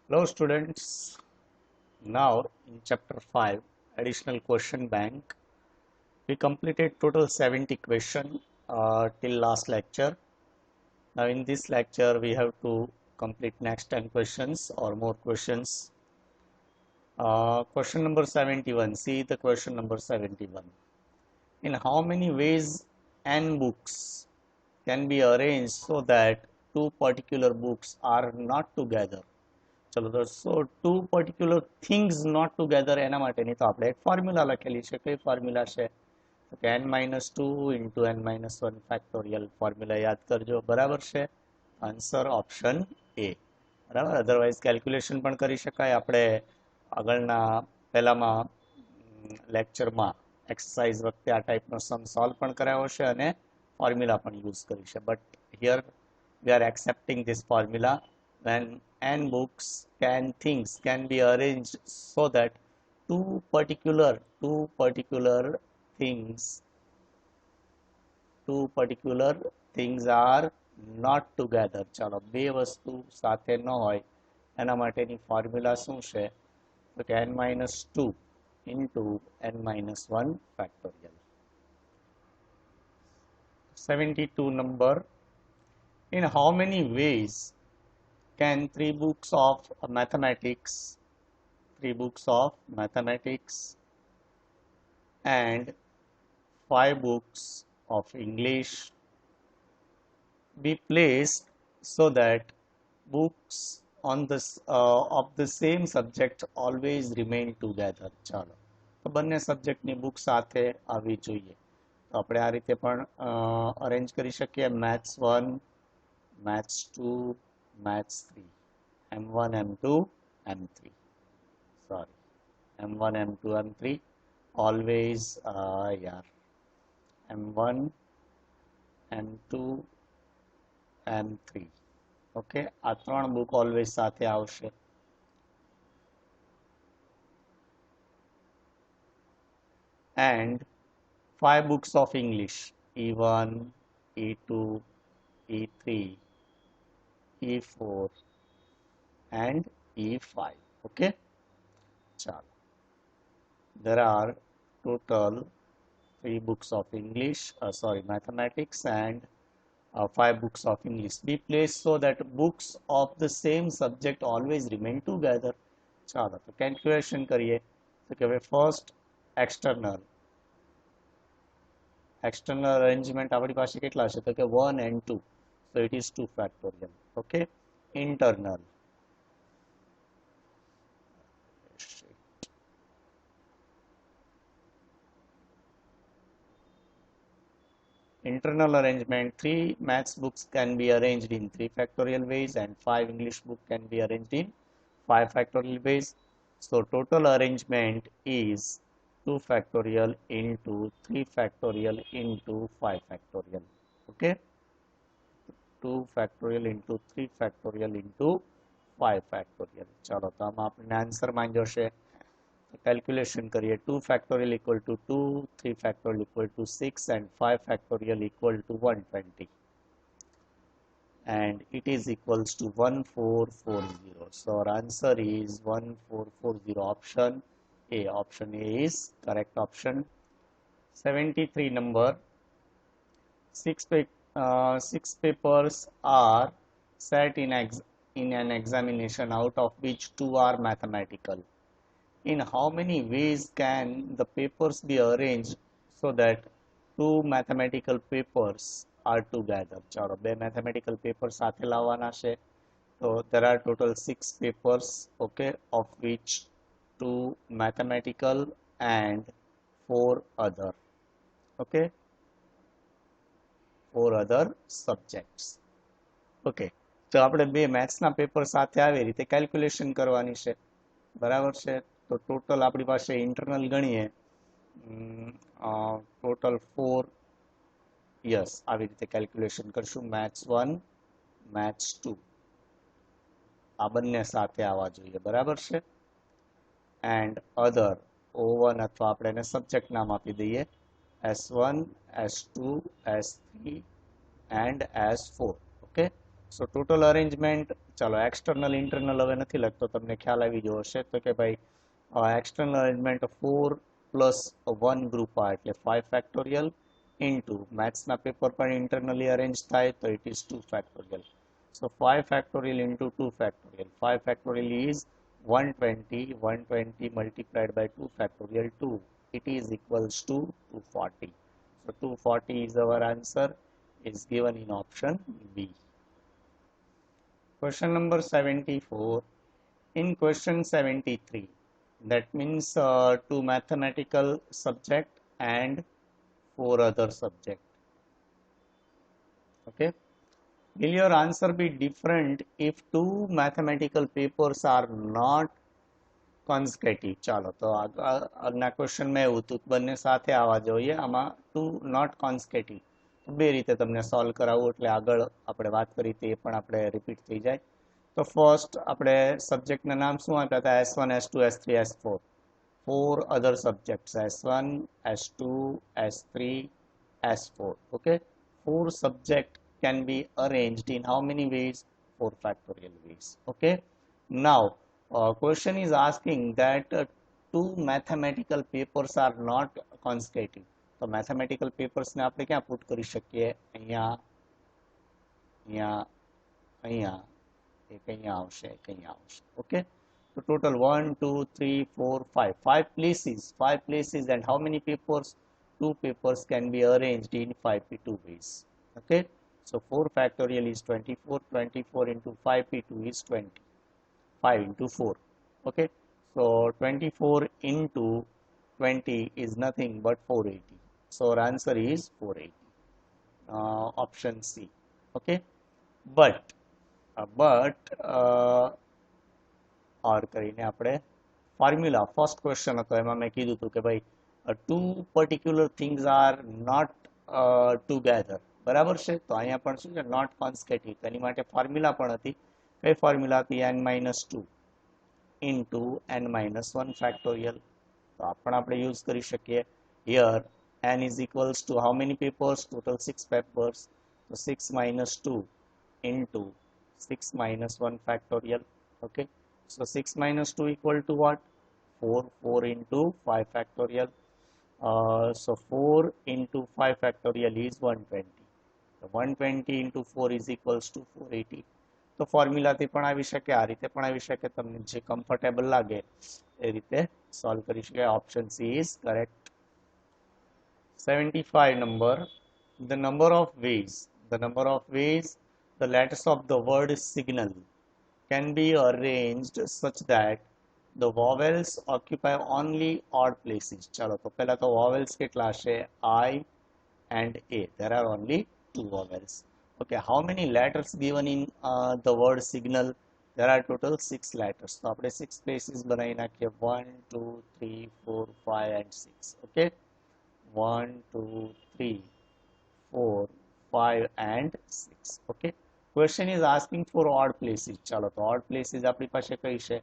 Hello students, now in chapter 5 additional question bank we completed total 70 question till last lecture. Now in this lecture we have to complete next 10 questions or more questions. Question number 71, see the question number 71. In how many ways n books can be arranged so that two particular books are not together? चलो तो so two particular things not together એના માટેની તો આપણે એક formula લખેલી છે. કઈ ફોર્મ્યુલા છે? તો કે n-2 into n-1 factorial. Formula યાદ કરજો. બરાબર છે? Answer option A. બરાબર. અધરવાઇઝ કેલ્ક્યુલેશન પણ કરી શકાય. આપણે આગળના પહેલામાં લેક્ચરમાં એક્સરસાઇઝ વખતે આ ટાઈપનો સમ સોલ્વ પણ કરાયો છે અને ફોર્મ્યુલા પણ યુઝ કરી છે. But here we are accepting this formula when n books things can be arranged so that two particular things are not together. ચાલો બે વસ્તુ સાથે ન હોય એના માટેની ફોર્મ્યુલા શું છે? તો કે n-2 into n-1 factorial. 72 number. In how many ways can three books of mathematics and 5 books of English be placed so that books on this of the same subject always remain together? ચાલો તો બંને સબ્જેક્ટની book સાથે આવવી જોઈએ. તો આપણે આ રીતે પણ અરેન્જ કરી શકીએ. Maths 1, maths 2, maths 3, m1 m2 m3, sorry, m1 m2 m3 always m1 m2 m3. Okay, આ ત્રણ બુક ઓલવેઝ સાથે આવશે. and 5 books of English, E1, E2, E3, E4 and E5. Okay, chalo. There are total 3 books of English, mathematics and 5 books of English be placed so that books of the same subject always remain together. chalo તો calculation કરીએ. તો કે હવે first external arrangement આપણી પાસે કેટલા છે? તો કે 1 and 2, so it is 2 factorial. okay, internal arrangement, 3 maths books can be arranged in 3 factorial ways and 5 English book can be arranged in 5 factorial ways. So total arrangement is 2 factorial into 3 factorial into 5 factorial. okay, 2 factorial into 3 factorial into 5 factorial. ચાલો તો આમાં આપણને answer માં જશે. calculation કરીએ. 2 factorial equal to 2, 3 factorial equal to 6 and 5 factorial equal to 120 and it is equals to 1440. So our answer is 1440. Option A is correct option. 73 number. 6 papers are set in an examination, out of which 2 are mathematical. In how many ways can the papers be arranged so that 2 mathematical papers are together? ચાલો બે mathematical papers સાથે લાવવાના છે. તો there are total 6 papers, okay, of which 2 mathematical and 4 other, okay, 4 other subjects. okay, તો આપણે બે મેથ્સના paper સાથે આવી રીતે કેલ્ક્યુલેશન કરવાની છે. બરાબર છે? તો ટોટલ આપણી પાસે ઇન્ટરનલ ગણીએ, ટોટલ 4, યસ, આવી રીતે કેલ્ક્યુલેશન કરશું. મેથ્સ 1, મેથ્સ 2 આ બંને સાથે આવવા જોઈએ. બરાબર છે? એન્ડ અધર O1 અથવા આપણે એને સબ્જેક્ટ નામ આપી દઈએ, S1, S2, S3 and S4. okay, so total arrangement चलो एक्सटर्नल इंटरनल हवे नहीं लगतो, तमने ख्याल આવી ગયો હશે तो कि भाई एक्सटर्नल अरेंजमेंट 4 प्लस 1 ग्रुप आ એટલે 5 ફેક્ટોરિયલ into मैथ्स ना पेपर पर इंटरनली अरेंज थाय तो it is 2 factorial. So 5 factorial into 2 factorial. 5 factorial is 120. 120 multiplied by 2 factorial 2. It is equals to 240. So 240 is our answer. Is given in option B. Question number 74. In question 73, that means 2 mathematical subject and 4 other subject. Okay. Will your answer be different if 2 mathematical papers are not consecutive? ચાલો તો આગળના ક્વેશ્ચનમાં એવું હતું કે બંને સાથે આવવા જોઈએ, આમાં 2 not consecutive. બે રીતે તમને સોલ્વ કરાવવું એટલે આગળ આપણે વાત કરી તે પણ આપણે રિપીટ થઈ જાય. તો ફર્સ્ટ આપણે સબ્જેક્ટના નામ શું આપ્યા હતા? S1 S2 S3 S4. 4 other subjects S1 S2 S3 S4. Okay, 4 subject can be arranged in how many ways? 4 factorial ways. Okay, now question is asking that 2 mathematical papers are not consecutive. तो mathematical papers ने આપણે ક્યાં put કરી શકીએ? અહીંયા અહીંયા અહીંયા એક અહીંયા આવશે, એક અહીંયા આવશે. Okay, so total 1 2 3 4 5 5 places and how many papers? 2 papers can be arranged in 5p2 ways. Okay, so 4 factorial is 24. 24 into 5p2 is 20. 5 into 4. Okay, so 24 into 20 is nothing but 480. So our answer is 480. Option C. Okay, but और કરીને આપણે formula first question હતો એમાં મેં કીધું હતું કે ભાઈ 2 particular things are not together. બરાબર છે? તો અહીંયા પણ શું છે? નોટ કોન્સેક્યુટિવ. તેની માટે ફોર્મ્યુલા પણ હતી. કઈ ફોર્મ્યુલા હતી? n-2 into n-1 factorial. તો આ પણ આપણે યુઝ કરી શકીએ. Here n is equals to how many papers? Total 6 papers. So 6 minus 2 into 6 minus 1 factorial. Okay, so 6 minus 2 equal to what? 4. 4 into 5 factorial. So 4 into 5 factorial is 120. So 120 into 4 is equals to 480. तो ફોર્મ્યુલાથી પણ આવી શકે, આ રીતે પણ આવી શકે, તમને જે કમ્ફર્ટેબલ લાગે એ રીતે સોલ્વ કરી શકાય. Option she is correct. 75 number. The number of ways the letters of the word signal can be arranged such that the vowels occupy only odd places. चलो तो पहला तो vowels કેટલા હશે? I and A. There are only 2 vowels. Okay, how many letters given in the word signal? There are total 6 letters. तो આપણે 6 places બનાવી નાખીએ. 1 2 3 4 5 and 6. Okay, 1 2 3 4 5 and 6. Okay, question is asking for odd places. चलो तो odd places આપણી પાસે કઈ છે?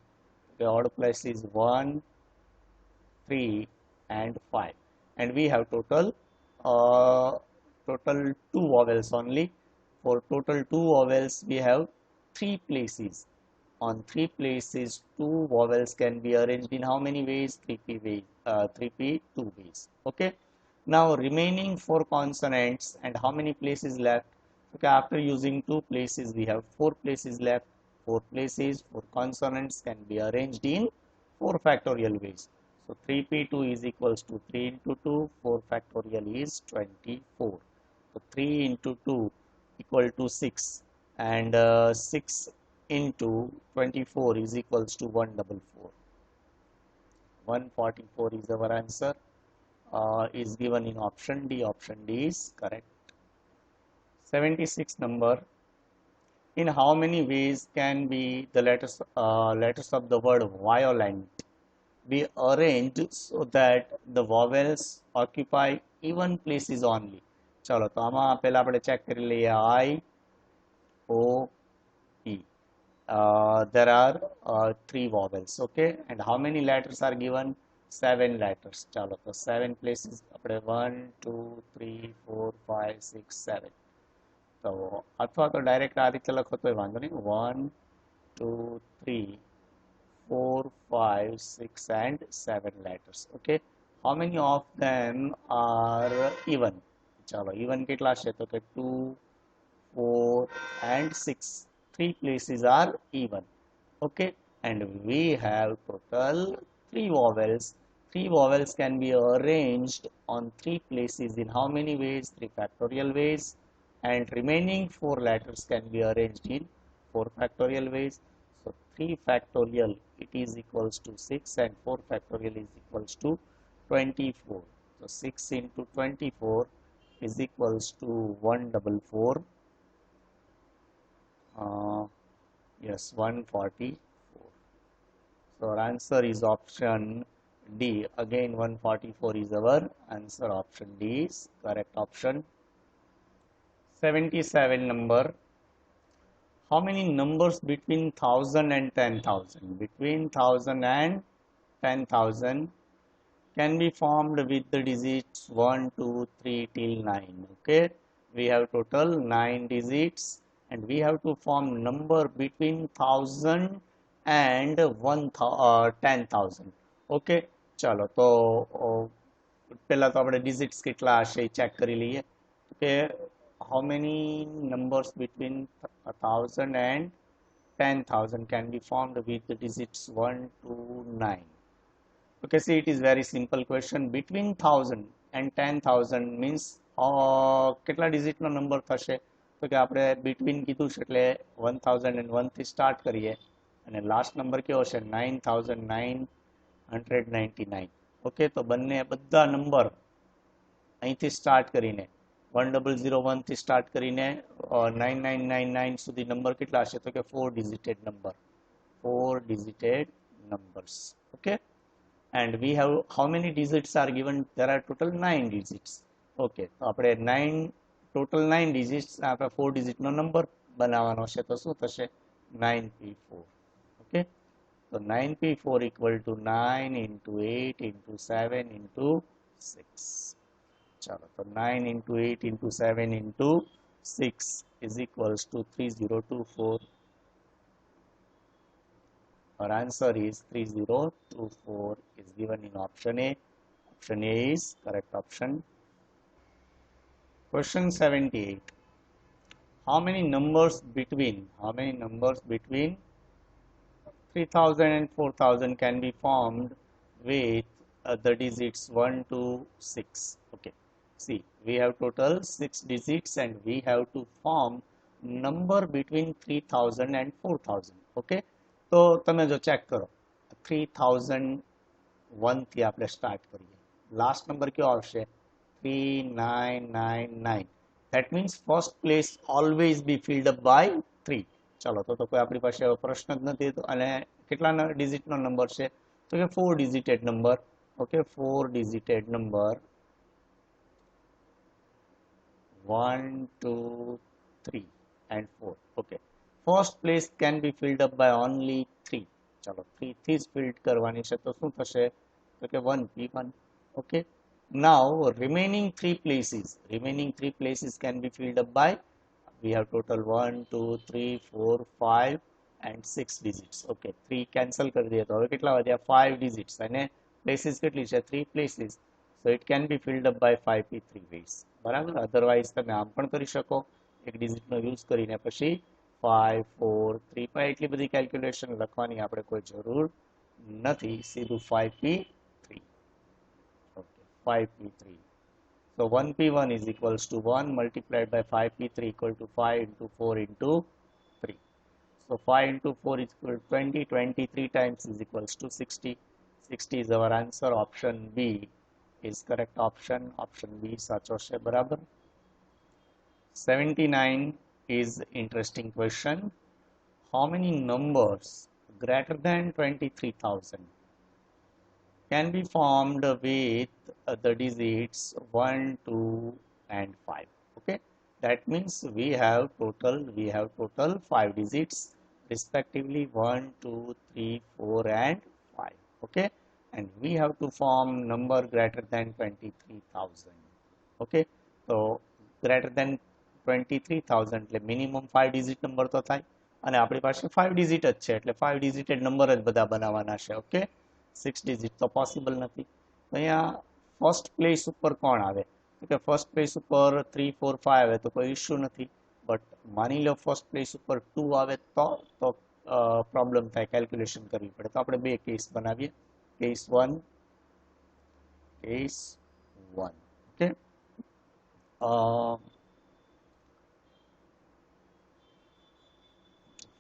The odd places 1 3 and 5, and we have total 2 vowels only. For total 2 vowels we have 3 places. On 3 places 2 vowels can be arranged in how many ways? 3p2 ways. Okay, now remaining 4 consonants, and how many places left? Okay, after using 2 places we have 4 places left. 4 places, 4 consonants can be arranged in 4 factorial ways. So 3p2 is equals to 3 into 2, 4 factorial is 24. So 3 into 2 equal to 6, and 6 into 24 is equals to 144. 144 is our answer. Is given in option D. Option D is correct. 76 number. In how many ways can be the letters of the word violent be arranged so that the vowels occupy even places only? चलो तो आमा पहला આપણે check કરી લઈએ. I O E. There are 3 vowels. Okay, and how many letters are given? 7 letters. चलो तो 7 places આપણે 1 2 3 4 5 6 7. तो अथवा तो डायरेक्ट आ रीते लखो तो वांधो नहीं. 1 2, 3, 4, 5, 6 and 7 letters. Okay, how many of them are even? Chalo, even કેટલા છે તો કે 2, 4 and 6. Three places are even. Okay, and we have total 3 vowels. 3 vowels can be arranged on 3 places in how many ways? 3 factorial ways, and remaining 4 letters can be arranged in 4 factorial ways. So 3 factorial, it is equals to 6, and 4 factorial is equals to 24. So 6 into 24 is equals to 144. Yes, 144. So our answer is option D. Again 144 is our answer. Option D is correct option. 77 number. How many numbers between 1000 and 10,000? Between 1000 and 10,000 can be formed with the digits 1, 2, 3 till 9. Okay, we have total 9 digits, and we have to form number between 1000 and 10,000. Okay, चलो तो पहला तो આપણે digits કેટલા હશે check કરી લઈએ કે how many numbers between 1000 and 10,000 can be formed with the digits 1 to 9. Okay, see, it is very simple question. Between 1000 and 10,000 means કેટલા ડિજિટ નો નંબર થશે તો કે આપણે between કીધું છે એટલે 1001 થી સ્ટાર્ટ કરીએ અને લાસ્ટ નંબર કેવો છે 9999. ઓકે, તો બંને બધા નંબર અહીંથી સ્ટાર્ટ કરીને 1001 થી સ્ટાર્ટ કરીને 9999 સુધી નંબર કેટલા હશે તો કે 4 digited number, 4 digited numbers. Okay, and we have how many digits are given? There are total 9 digits. Okay, તો આપણે 9 total 9 digits, આપણે 4 digit નો નંબર બનાવવાનો છે તો શું થશે 9p4. Okay, so 9p4 equal to 9 into 8 into 7 into 6. चलो, तो 9 into 8 into 7 into 6 is equals to 3024. Our answer is 3024 is given in option A. Option A is correct option. Question 78. How many numbers between 3000 and 4000 can be formed with the digits 1 to 6? Okay, see, we have total 6 digits and we have to form number between 3000 and 4000. Okay, તો તમે જો check કરો 3001 થી આપણે start કરીએ, last number કયો આવશે 3999. that means first place always be filled up by 3. ચાલો, તો કોઈ આપણી પાસે પ્રશ્ન જ નથી. તો અને કેટલા ડિજિટ નો નંબર છે તો કે 4 digited number. Okay, 4 digited number 1, 2, 3 and 4. Okay, first place can be filled up by only 3. चलो, 3 થી જ ફિલ્ડ કરવાની છે તો શું થશે તો કે 1p1. Okay, now remaining 3 places can be filled up by, we have total 1, 2, 3, 4, 5 and 6 digits. Okay, 3 cancel કરી દઈએ તો હવે કેટલા વધ્યા 5 digits અને places કેટલી છે 3 places, so it can be filled up by 5p3 ways. બરાબર, અધરવાઇઝ તમે આમ પણ કરી શકો એક ડિજિટ નો યુઝ કરીને પછી 5, 4, 3 પર એટલી બધી કેલ્ક્યુલેશન લખવાની આપણે કોઈ જરૂર નથી, સીધું 5p3. Okay, 5p3. So 1p1 is equals to 1 multiplied by 5p3 equal to 5 into 4 into 3. So 5 into 4 is equal to 20. 23 times is equals to 60. 60 is our answer. Option B is correct option. Option B સાચો છે. બરાબર. 79 is interesting question. How many numbers greater than 23,000 can be formed with the digits 1, 2 and 5? Okay, that means we have total 5 digits respectively 1, 2, 3, 4 and 5. Okay, and we have to form number greater than 23,000. Okay, so greater than 23,000 એટલે minimum 5 digit number તો થાય. અને આપણી પાસે 5 digit જ છે એટલે 5 ડિજિટેડ number જ બધા બનાવવાના છે. ઓકે, 6 ડિજિટ તો પોસિબલ નથી. તો અહીંયા ફર્સ્ટ પ્લેસ ઉપર કોણ આવે? તો કે ફર્સ્ટ પ્લેસ ઉપર 3 4 5 આવે તો કોઈ ઇશ્યુ નથી. બટ માની લો ફર્સ્ટ પ્લેસ ઉપર 2 આવે તો પ્રોબ્લેમ થાય, કેલ્ક્યુલેશન કરવી પડે. તો આપણે બે કેસ બનાવીએ. Case 1, case 1. Okay,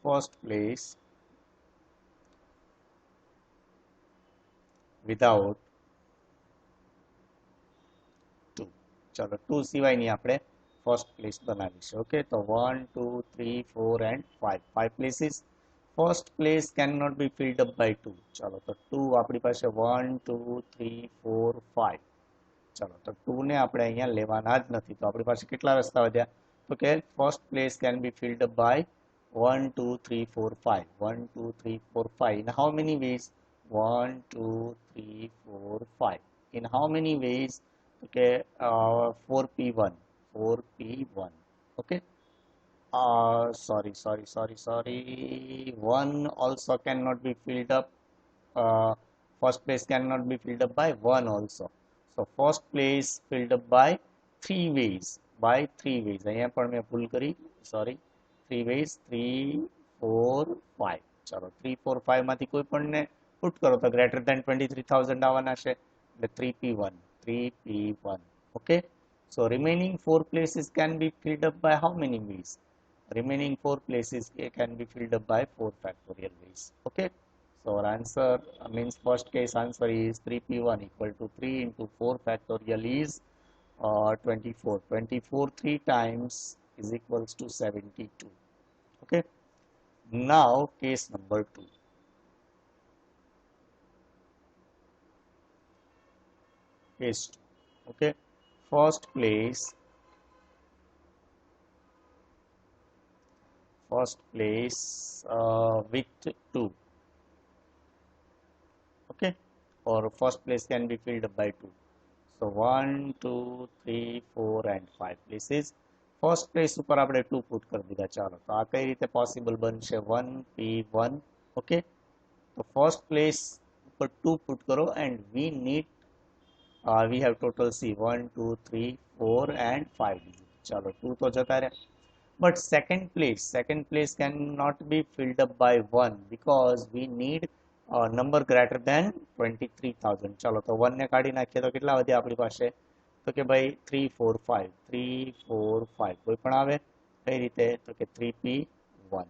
first place without 2. ચલો 2 સિવાયની આપણે ફર્સ્ટ પ્લેસ બનાવીશું. ઓકે, તો 1 2 3 4 and 5 places. First place can not be filled up by 2. ચલો તો 2 આપણી પાસે 1 2 3 4 5. ચલો તો 2 ને આપણે અહીંયા લેવાના જ નથી. તો આપણી પાસે કેટલા રસ્તા વધ્યા? તો કે first place can be filled up by 1 2 3 4 5. 1 2 3 4 5. In how many ways? 1 2 3 4 5. In how many ways? Okay, 4p1. 4p1. Okay, sorry, 1 also cannot be filled up. First place cannot be filled up by 1 also. So first place filled up by 3 ways. By 3 ways. અહીંયા પણ મેં ભૂલ કરી, sorry. 3 ways, 3 4 5. ચલો 3 4 5 માંથી કોઈ પણ ને પુટ કરો તો ગ્રેટર ધેન 23,000 આવવાના છે એટલે 3p1. 3p1. Okay, so remaining 4 places can be filled up by how many ways? Remaining 4 places can be filled up by 4 factorial ways. Okay, so our answer means first case answer is 3p1 equal to 3 into 4 factorial is 24. 24 3 times is equals to 72. Okay, now case number 2. Case 2. Okay, first place with 2. Okay, or first place can be filled up by 2. So 1 2 3 4 and 5 places. First place ઉપર આપણે 2 put કરી દીધા. ચાલો તો આ કઈ રીતે possible બનશે? 1p1. ઓકે, તો ફર્સ્ટ પ્લેસ ઉપર 2 પુટ કરો and we have total see 1 2 3 4 and 5 digit. ચાલો 2 તો જતા રહ્યા. But second place cannot be filled up by 1 because we need number greater than 23,000. ચાલો તો 1 ને કાઢી નાખીએ તો કેટલા વધ્યા આપણી પાસે? તો કે ભાઈ 3 4 5. 3 4 5 કોઈ પણ આવે કઈ રીતે? તો કે 3p1.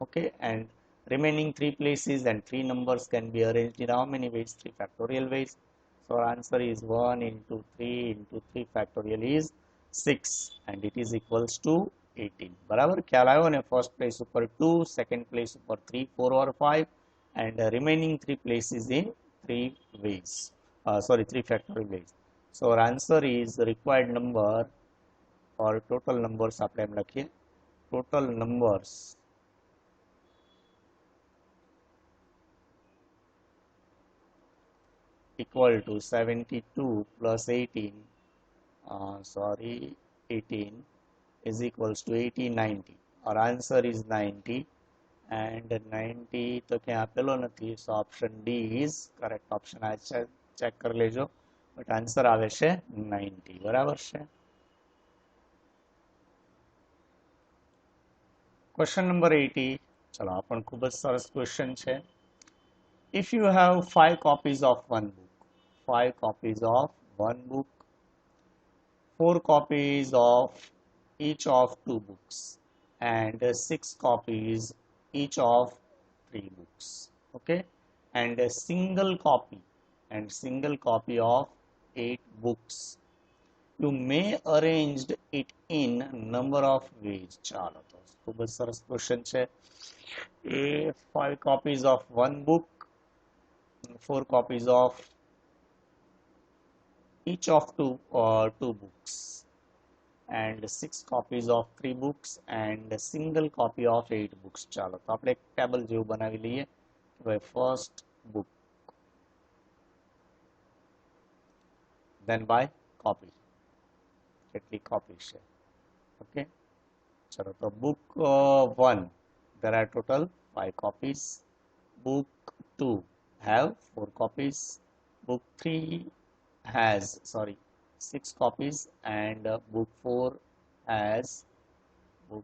Okay, and remaining 3 places and 3 numbers can be arranged in how many ways? 3 factorial ways. So our answer is 1 into 3 into 3 factorial is 6 and it is equals to 18. બરાબર ખ્યાલ આવ્યો ને? ફર્સ્ટ પ્લેસ ઉપર 2, second place ઉપર 3 4 or 5 and remaining 3 places in 3 ways. 3 factorial ways. So our answer is required number or total numbers આપણે એમ લખીએ. Total numbers equal to 72 plus 18 18 is equals to 80 90. Our answer is 90 and 90 તો ક્યાં આપેલો નથી. So option D is correct option. આ check કરી લેજો. But answer આવે છે 90. બરાબર છે. Question number 80. ચલો આ પણ ખૂબ જ સરસ ક્વેશ્ચન છે. If you have 5 copies of one book, 5 copies of one book, 4 copies of each of 2 books and 6 copies each of 3 books. Okay, and a single copy of 8 books. You may arrange it in number of ways. ચાલો તો ખૂબ જ સરસ question છે. એ 5 copies of one book, 4 copies of each of two books and 6 copies of 3 books and a single copy of 8 books. ચાલો તો આપણે એક ટેબલ જેવું બનાવી લઈએ. First book, then by copy, કેટલી કોપી છે. ઓકે, ચલો તો book 1 there are total 5 copies. Book 2 have 4 copies. Book 3 has 6 copies, and book 4 has 5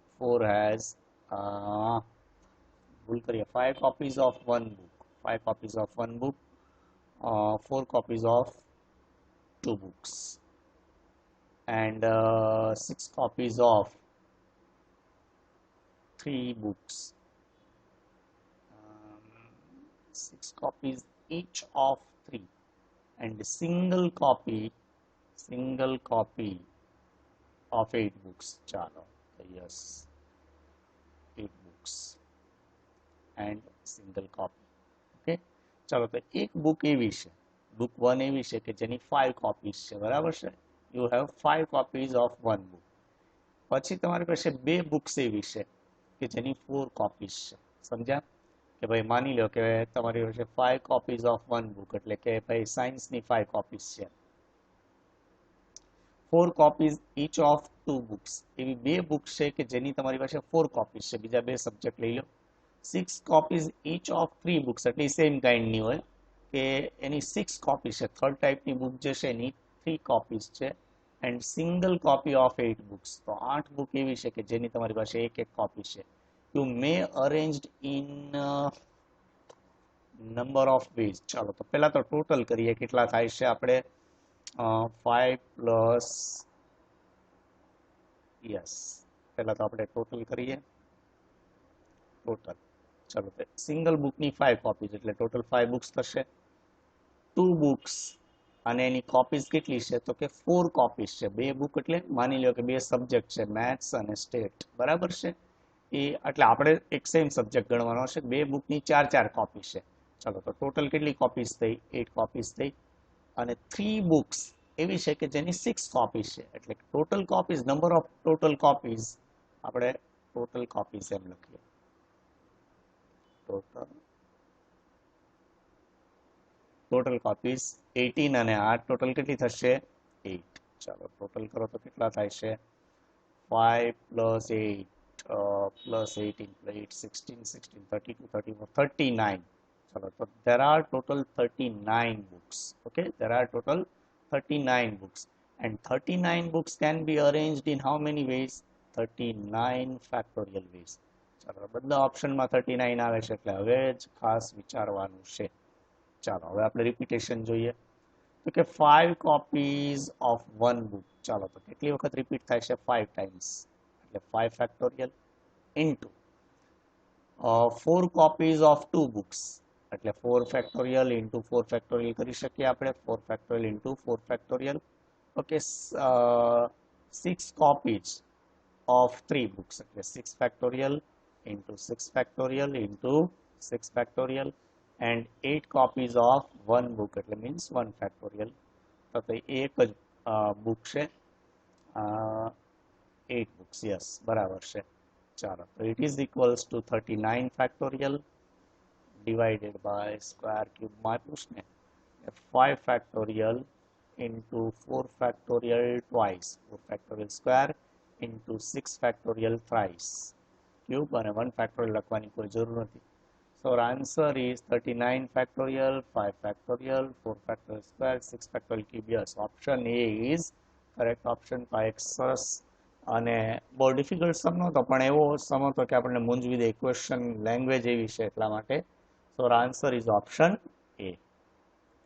copies of one book. 5 copies of one book, 4 copies of 2 books, and 6 copies of 3 books. 6 copies each of 3, and single copy of 8 books. Chalo, yes, 8 books and single copy. Okay, चलो तो एक book एवी है, book 1 एवी है कि jenny 5 copies है, बराबर है. You have 5 copies of one book. પછી તમારી પાસે બે બુક્સ એવી છે કે જેની 4 કોપીઝ છે. સમજ્યા? કે ભાઈ માની લો કે તમારી પાસે 5 કોપીઝ ઓફ વન બુક, એટલે કે ભાઈ સાયન્સની 5 કોપીઝ છે. 4 કોપીઝ ઈચ ઓફ 2 બુક્સ, એવી બે બુક્સ છે કે જેની તમારી પાસે 4 કોપીઝ છે. બીજા બે સબ્જેક્ટ લઈ લો. 6 copies each of 3 books, એટલે સેમ કાઇન્ડની હોય કે એની 6 કોપી છે. થર્ડ ટાઈપની બુક જે છે એની 3 કોપીઝ છે, and single copy of 8 books. તો 8 બુક એવી છે કે જેની તમારી પાસે એક કોપી છે. You may arranged in number of ways. ચાલો તો પહેલા તો ટોટલ કરીએ કેટલા થાય છે. આપણે 5 પ્લસ યસ, પહેલા તો આપણે ટોટલ કરીએ. ટોટલ ચલો, સિંગલ બુકની 5 કોપીઝ એટલે ટોટલ 5 બુક્સ થશે. 2 બુક્સ અને એની કોપીઝ કેટલી છે? તો કે 4 કોપીઝ છે. બે બુક એટલે માની લો કે બે સબ્જેક્ટ છે, મેથ્સ અને સ્ટેટ, બરાબર છે. એ એટલે આપણે એક સેમ સબ્જેક્ટ ગણવાનો છે. બે બુકની 4 કોપી છે. ચલો તો ટોટલ કેટલી કોપીઝ થઈ? 8 કોપીઝ થઈ. અને 3 બુક્સ એવી છે કે જેની 6 કોપીઝ છે, એટલે total copies, number of total copies, આપણે ટોટલ કોપીઝ એમ લખીએ. ટોટલ કોપીઝ 18 અને 8 ટોટલ કેટલી થશે? 8. ચાલો ટોટલ કરો તો કેટલા થાય છે? 5 પ્લસ 8 પ્લસ 18 પ્લસ 8 16 16 32 34 39. ચલો તો there are total 39 books. Okay, there are total 39 books, and 39 books can be arranged in how many ways? 39 factorial ways. ચાલો બધા ઓપ્શનમાં 39 આવે છે, એટલે હવે જ ખાસ વિચારવાનું છે. ચાલો હવે આપણે રિપીટેશન જોઈએ. તો કે 5 કોપીઝ ઓફ વન બુક. ચાલો તો કેટલી વખત રિપીટ થાય છે? 5 ટાઈમ્સ, એટલે 5 factorial into 4 copies of 2 books, એટલે 4 ફેક્ટોરિયલ ઇન્ટુ 4 ફેક્ટોરિયલ કરી શકીએ આપણે. 4 factorial into 4 factorial. Okay, 6 copies of 3 books, એટલે 6 factorial into 6 factorial into 6 factorial, and 8 copies of one book, એટલે means 1 factorial. તો એક જ બુક છે, 8 books. યસ, બરાબર છે. ચાલો તો it is equals to 39 factorial divided by square cube માં આપ્યું ને 5 factorial into 4 factorial twice, 4 factorial square into 6 factorial thrice cube, અને 1 factorial લખવાની કોઈ જરૂર નથી. So our answer is 39 factorial, 5 factorial, 4 factorial square, 6 factorial cube. Yes, option A is correct option. એક સરસ અને બહુ ડિફિકલ્ટ સમ નહોતો, પણ એવો સમ હતો કે આપણને મૂંઝવી દે. ક્વેશ્ચન લેંગ્વેજ એવી છે એટલા માટે. So our answer is option